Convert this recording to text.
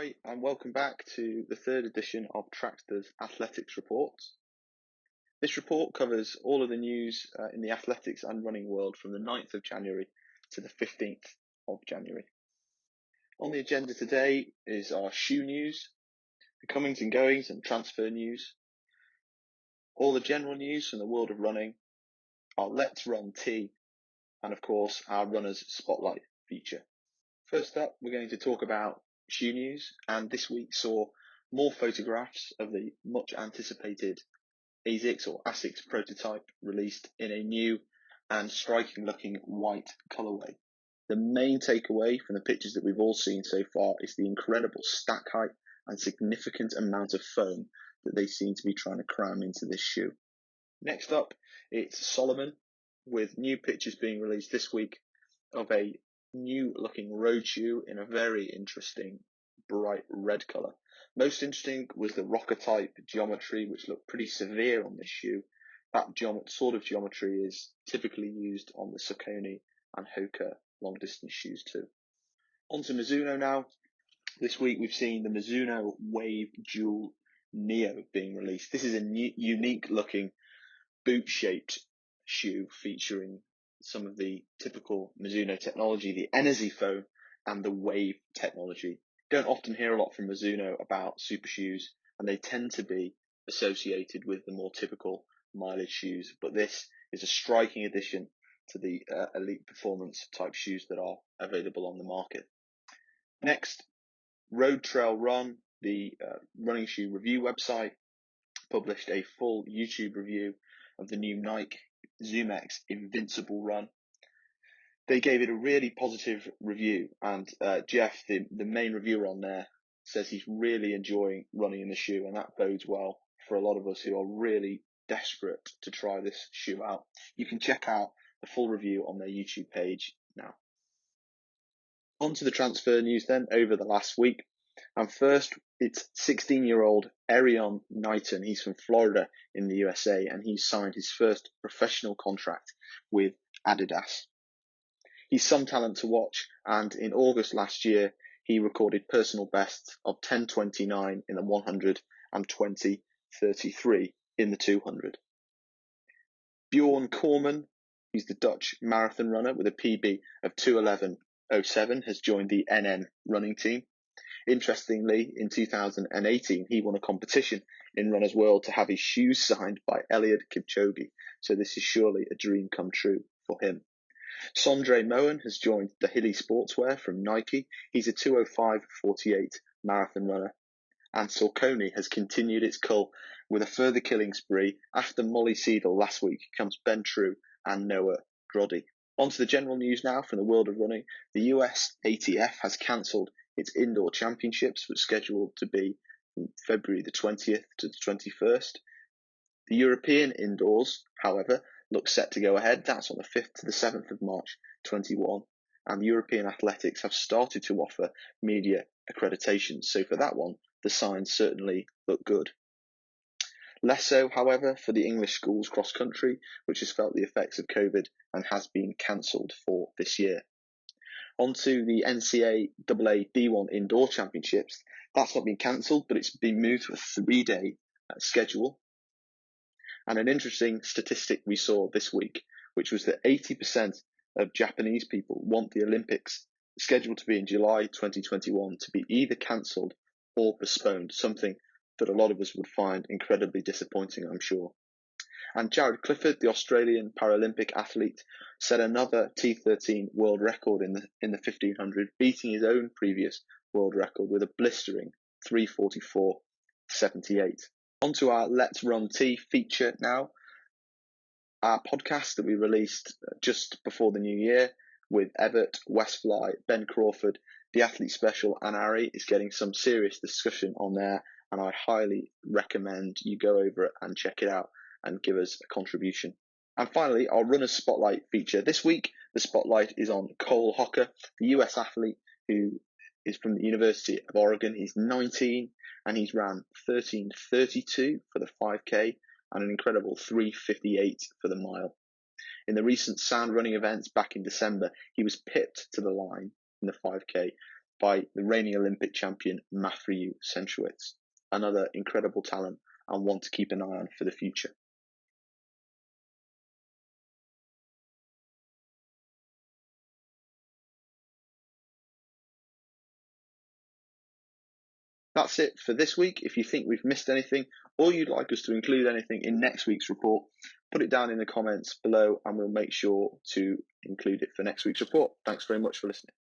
Hi, and welcome back to the third edition of Trackstaa's Athletics Report. This report covers all of the news in the athletics and running world from the 9th of January to the 15th of January. On the agenda today is our shoe news, the comings and goings and transfer news, all the general news from the world of running, our Let's Run Tea, and of course our Runners Spotlight feature. First up, we're going to talk about shoe news, and this week saw more photographs of the much anticipated Asics prototype released in a new and striking looking white colourway. The main takeaway from the pictures that we've all seen so far is the incredible stack height and significant amount of foam that they seem to be trying to cram into this shoe. Next up, it's Salomon, with new pictures being released this week of a new looking road shoe in a very interesting bright red colour. Most interesting was the rocker type geometry, which looked pretty severe on this shoe. That sort of geometry is typically used on the Saucony and Hoka long distance shoes too. On to Mizuno now. This week we've seen the Mizuno Wave Duel Neo being released. This is a unique looking boot shaped shoe featuring some of the typical Mizuno technology, the Enerzy foam and the Wave technology. Don't often hear a lot from Mizuno about super shoes, and they tend to be associated with the more typical mileage shoes, but this is a striking addition to the elite performance type shoes that are available on the market. Next, Road Trail Run, the running shoe review website, published a full YouTube review of the new Nike zoomx Invincible run. They gave it a really positive review, and Jeff, the main reviewer on there, says he's really enjoying running in the shoe, and that bodes well for a lot of us who are really desperate to try this shoe out. You can check out the full review on their YouTube page now. On to the transfer news then over the last week. And first, it's 16-year-old Erriyon Knighton. He's from Florida in the USA, and he's signed his first professional contract with Adidas. He's some talent to watch, and in August last year, he recorded personal bests of 10:29 in the 100 and 20:33 in the 200. Bjorn Koreman, he's the Dutch marathon runner with a PB of 2:11:07, has joined the NNrunning team. Interestingly, in 2018, he won a competition in Runner's World to have his shoes signed by Eliud Kipchoge, so this is surely a dream come true for him. Sondre Moen has joined the Hilly Sportswear from Nike. He's a 2:05:48 marathon runner. And Saucony has continued its cull with a further killing spree. After Molly Seidel last week comes Ben True and Noah Groddy. On to the general news now from the world of running. The US ATF has cancelled its indoor championships, which scheduled to be February the 20th to the 21st. The European indoors, however, looks set to go ahead. That's on the 5th to the 7th of March 21. And the European athletics have started to offer media accreditation. So for that one, the signs certainly look good. Less so, however, for the English schools cross country, which has felt the effects of COVID and has been cancelled for this year. On to the NCAA D1 Indoor Championships. That's not been cancelled, but it's been moved to a 3-day schedule. And an interesting statistic we saw this week, which was that 80% of Japanese people want the Olympics scheduled to be in July 2021 to be either cancelled or postponed, something that a lot of us would find incredibly disappointing, I'm sure. And Jared Clifford, the Australian Paralympic athlete, set another T13 world record in the 1500, beating his own previous world record with a blistering 3:44:78. On to our Let's Run Tea feature now. Our podcast that we released just before the new year with Everett, Westfly, Ben Crawford, the Athlete Special and Ari is getting some serious discussion on there, and I highly recommend you go over it and check it out and give us a contribution. And finally, our Runners Spotlight feature. This week, the spotlight is on Cole Hocker, the US athlete who is from the University of Oregon. He's 19 and he's ran 13:32 for the 5K and an incredible 3:58 for the mile. In the recent Sound running events back in December, he was pipped to the line in the 5K by the reigning Olympic champion Matthew Centrowitz. Another incredible talent and one to keep an eye on for the future. That's it for this week. If you think we've missed anything or you'd like us to include anything in next week's report, put it down in the comments below and we'll make sure to include it for next week's report. Thanks very much for listening.